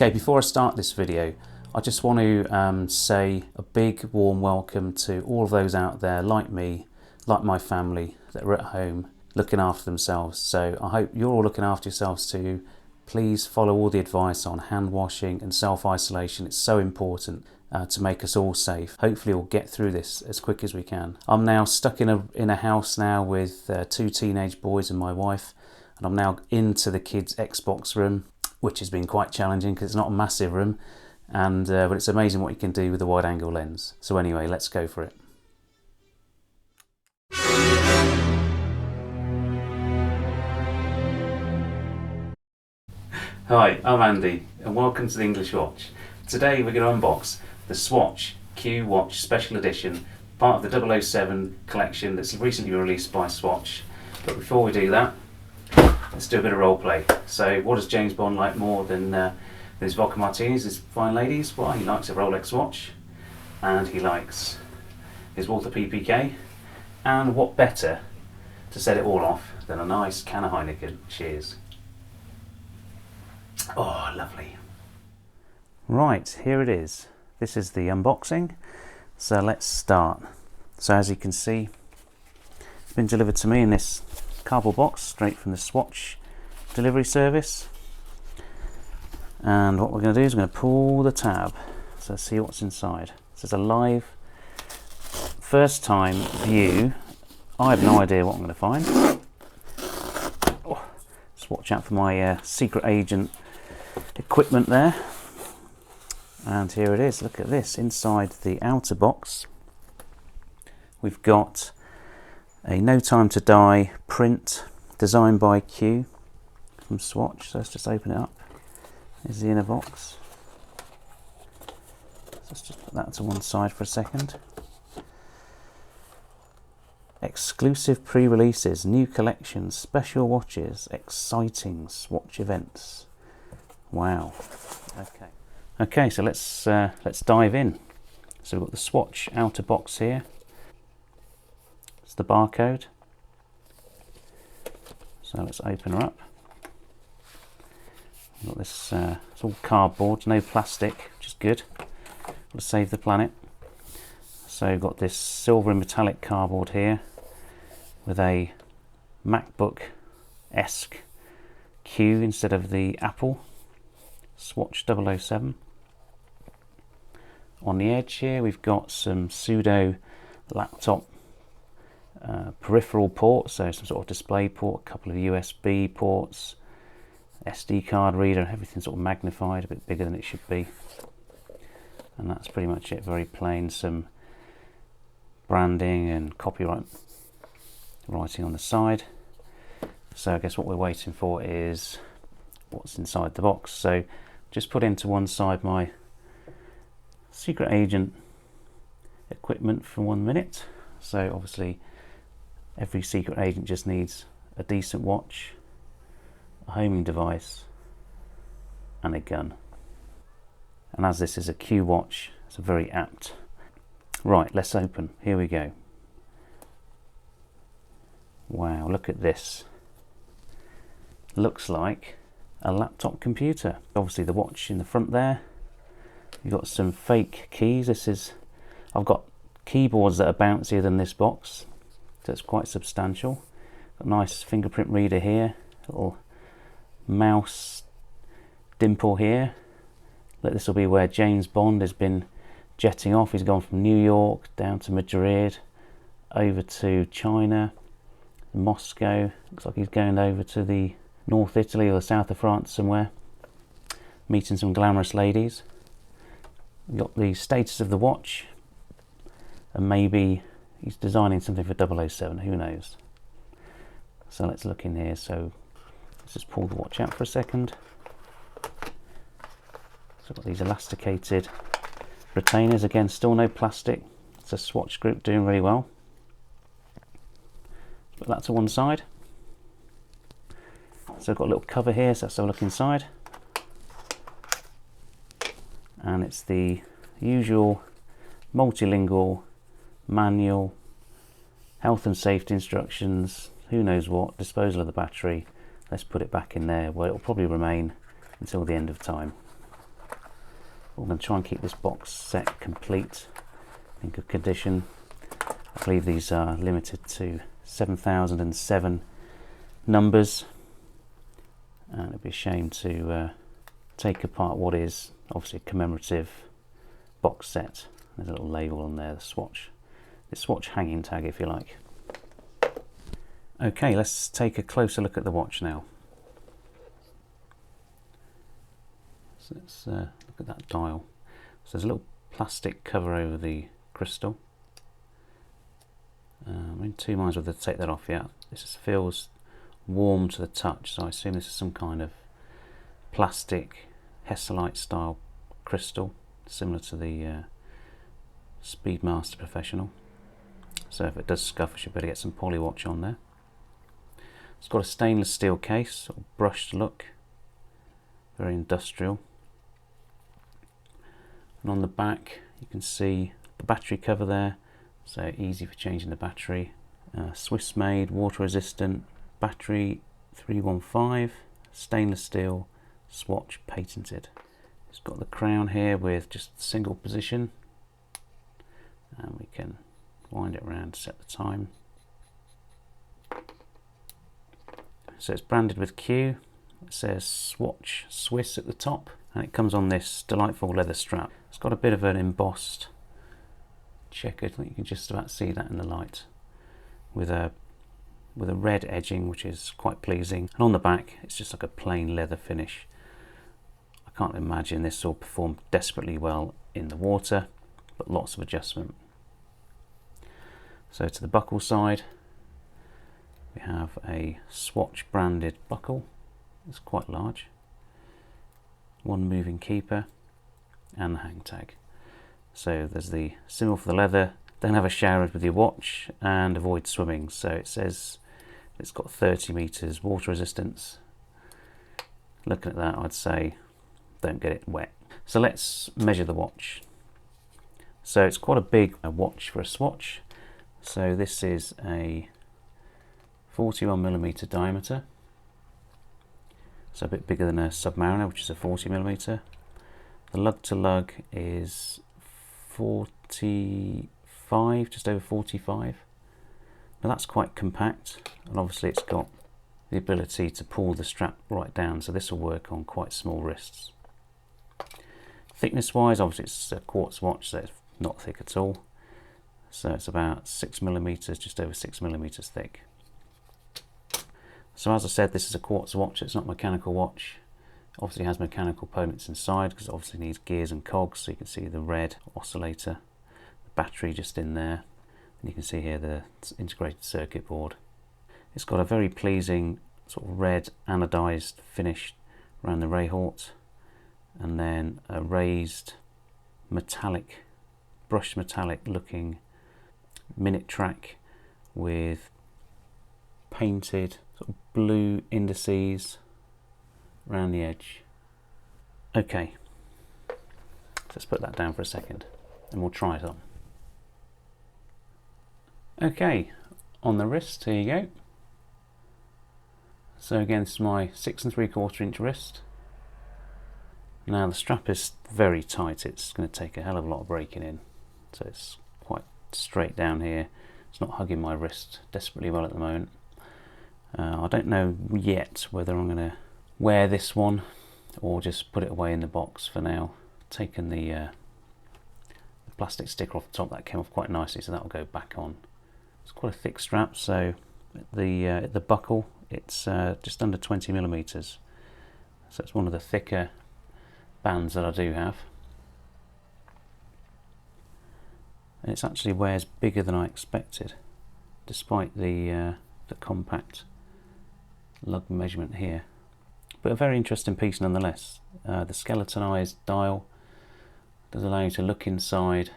Okay, before I start this video, I just want to say a big warm welcome to all of those out there like me, like my family, that are at home looking after themselves. So I hope you're all looking after yourselves too. Please follow all the advice on hand washing and self-isolation. It's so important to make us all safe. Hopefully we'll get through this as quick as we can. I'm now stuck in a house now with two teenage boys and my wife, and I'm now into the kids' Xbox room, which has been quite challenging because it's not a massive room, and but it's amazing what you can do with a wide angle lens. So anyway, let's go for it. Hi, I'm Andy and welcome to the English Watch. Today we're going to unbox the Swatch Q Watch Special Edition, part of the 007 collection that's recently released by Swatch. But before we do that, let's do a bit of role play. So what does James Bond like more than his vodka martinis, his fine ladies? Well, he likes a Rolex watch, and he likes his Walther PPK, and what better to set it all off than a nice can of Heineken. Cheers. Oh, lovely. Right, here it is. This is the unboxing, so let's start. So as you can see, it's been delivered to me in this cardboard box straight from the Swatch delivery service, and what we're going to do is we're going to pull the tab so see what's inside. This is a live first time view. I have no idea what I'm going to find. Oh, just watch out for my secret agent equipment there. And here it is. Look at this. Inside the outer box we've got a No Time to Die print designed by Q from Swatch. So let's just open it up. Here's the inner box. So let's just put that to one side for a second. Exclusive pre-releases, new collections, special watches, exciting Swatch events. Wow. Okay, so let's dive in. So we've got the Swatch outer box here. It's the barcode. So let's open her up. We've got this, it's all cardboard, no plastic, which is good. Got to save the planet. So we've got this silver and metallic cardboard here with a MacBook-esque Q instead of the Apple Swatch 007. On the edge here we've got some pseudo laptop peripheral ports, so some sort of display port, a couple of USB ports, SD card reader, everything sort of magnified, a bit bigger than it should be. And that's pretty much it, very plain, some branding and copyright writing on the side. So I guess what we're waiting for is what's inside the box. So just put into one side my secret agent equipment for 1 minute. So obviously every secret agent just needs a decent watch, a homing device and a gun. And as this is a Q watch, it's a very apt. Right, let's open. Here we go. Wow, look at this. Looks like a laptop computer. Obviously the watch in the front there. You've got some fake keys. I've got keyboards that are bouncier than this box, so it's quite substantial. Got a nice fingerprint reader here, little mouse dimple here. This will be where James Bond has been jetting off. He's gone from New York down to Madrid, over to China, Moscow. Looks like he's going over to the North Italy or the south of France somewhere, meeting some glamorous ladies. We've got the status of the watch, and maybe he's designing something for 007, who knows. So let's look in here. So let's just pull the watch out for a second. So I've got these elasticated retainers, again still no plastic. It's a Swatch group doing really well. Put that to one side. So I've got a little cover here, so let's have a look inside. And it's the usual multilingual manual, health and safety instructions, who knows what, disposal of the battery. Let's put it back in there where it will probably remain until the end of time. I'm going to try and keep this box set complete, in good condition. I believe these are limited to 7,007 numbers, and it'd be a shame to take apart what is obviously a commemorative box set. There's a little label on there, the Swatch hanging tag, if you like. Okay, let's take a closer look at the watch now. So let's look at that dial. So there's a little plastic cover over the crystal. I'm in two minds whether to take that off yet. This just feels warm to the touch, so I assume this is some kind of plastic Hesalite style crystal, similar to the Speedmaster Professional. So if it does scuff, I should better get some Polywatch on there. It's got a stainless steel case, sort of brushed look, very industrial. And on the back you can see the battery cover there, so easy for changing the battery. Swiss made, water resistant, battery 315, stainless steel, Swatch patented. It's got the crown here with just a single position, and we can wind it around to set the time. So it's branded with Q. It says Swatch Swiss at the top, and it comes on this delightful leather strap. It's got a bit of an embossed checkered, I think you can just about see that in the light, with a red edging, which is quite pleasing. And on the back it's just like a plain leather finish. I can't imagine this will perform desperately well in the water, but lots of adjustment. So to the buckle side, we have a Swatch branded buckle. It's quite large, one moving keeper, and the hang tag. So there's the symbol for the leather. Don't have a shower with your watch, and avoid swimming. So it says it's got 30 meters water resistance. Looking at that, I'd say don't get it wet. So let's measure the watch. So it's quite a big watch for a Swatch. So this is a 41mm diameter, so a bit bigger than a Submariner, which is a 40mm. The lug to lug is 45, just over 45. Now that's quite compact, and obviously it's got the ability to pull the strap right down, so this will work on quite small wrists. Thickness wise, obviously it's a quartz watch, so it's not thick at all. So it's about 6mm, just over 6mm thick. So as I said, this is a quartz watch, it's not a mechanical watch. Obviously it has mechanical components inside, because it obviously needs gears and cogs, so you can see the red oscillator, the battery just in there, and you can see here the integrated circuit board. It's got a very pleasing sort of red anodized finish around the Rayhort, and then a raised metallic, brushed metallic looking minute track with painted sort of blue indices around the edge. Okay, let's put that down for a second and we'll try it on. Okay, on the wrist, here you go. So again, this is my 6 3/4 inch wrist. Now the strap is very tight, it's going to take a hell of a lot of breaking in, so it's quite straight down here. It's not hugging my wrist desperately well at the moment. I don't know yet whether I'm going to wear this one or just put it away in the box for now. Taken the plastic sticker off the top, that came off quite nicely, so that will go back on. It's quite a thick strap, so at the buckle it's just under 20mm, so it's one of the thicker bands that I do have, and it actually wears bigger than I expected, despite the compact lug measurement here. But a very interesting piece nonetheless. The skeletonized dial does allow you to look inside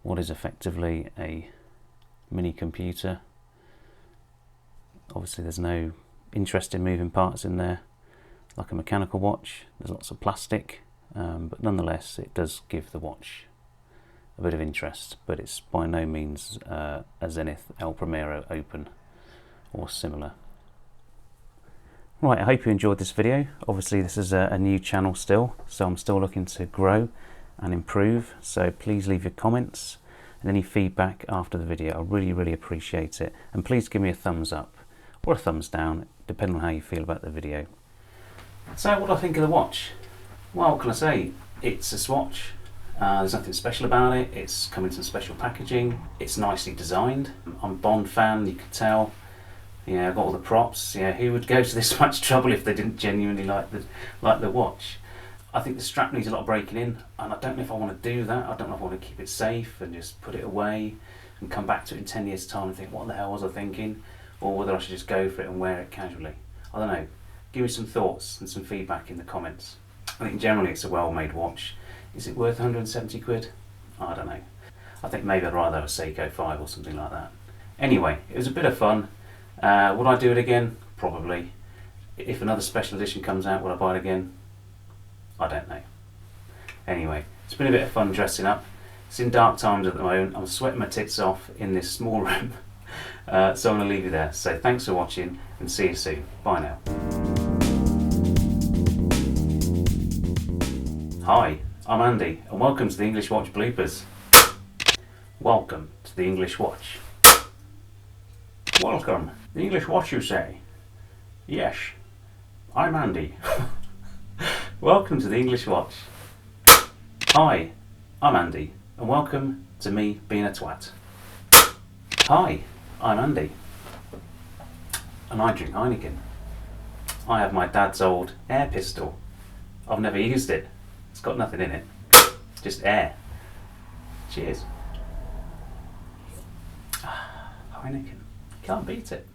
what is effectively a mini computer. Obviously there's no interesting moving parts in there like a mechanical watch. There's lots of plastic, but nonetheless it does give the watch a bit of interest, but it's by no means a Zenith El Primero Open or similar. Right, I hope you enjoyed this video. Obviously this is a new channel still, so I'm still looking to grow and improve, so please leave your comments and any feedback after the video. I really appreciate it, and please give me a thumbs up or a thumbs down depending on how you feel about the video. So what do I think of the watch? Well, what can I say? It's a Swatch. There's nothing special about it. It's come in some special packaging. It's nicely designed. I'm a Bond fan, you can tell. Yeah, I've got all the props. Yeah, who would go to this much trouble if they didn't genuinely like the watch? I think the strap needs a lot of breaking in, and I don't know if I want to do that. I don't know if I want to keep it safe and just put it away and come back to it in 10 years' time and think, what the hell was I thinking? Or whether I should just go for it and wear it casually. I don't know. Give me some thoughts and some feedback in the comments. I think generally it's a well-made watch. Is it worth 170 quid? I don't know. I think maybe I'd rather have a Seiko 5 or something like that. Anyway, it was a bit of fun. Would I do it again? Probably. If another special edition comes out, would I buy it again? I don't know. Anyway, it's been a bit of fun dressing up. It's in dark times at the moment. I'm sweating my tits off in this small room. So I'm going to leave you there. So thanks for watching and see you soon. Bye now. Hi, I'm Andy and welcome to the English Watch Bloopers. Welcome to the English Watch. Welcome. The English Watch, you say? Yes, I'm Andy. Welcome to the English Watch. Hi, I'm Andy and welcome to me being a twat. Hi, I'm Andy and I drink Heineken. I have my dad's old air pistol. I've never used it. It's got nothing in it, just air. Cheers. Heineken, can't beat it.